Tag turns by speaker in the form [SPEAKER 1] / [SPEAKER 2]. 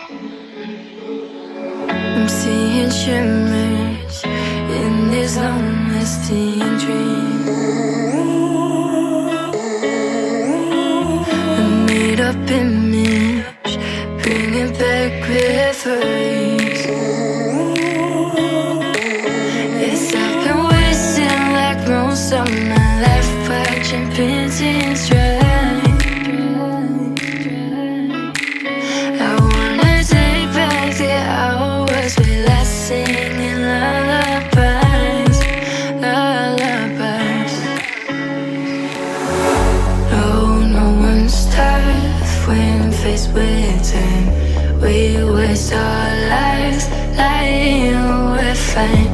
[SPEAKER 1] I'm seeing shimmers in these long-lasting dreams. A made-up image, bringing back memories. Yes, I've been wasting like most of my life, watching paintings dry. I wanna take back the hours we last singing lullabies, lullabies. No one's tough when faced with time. We waste our lives lying we're fine.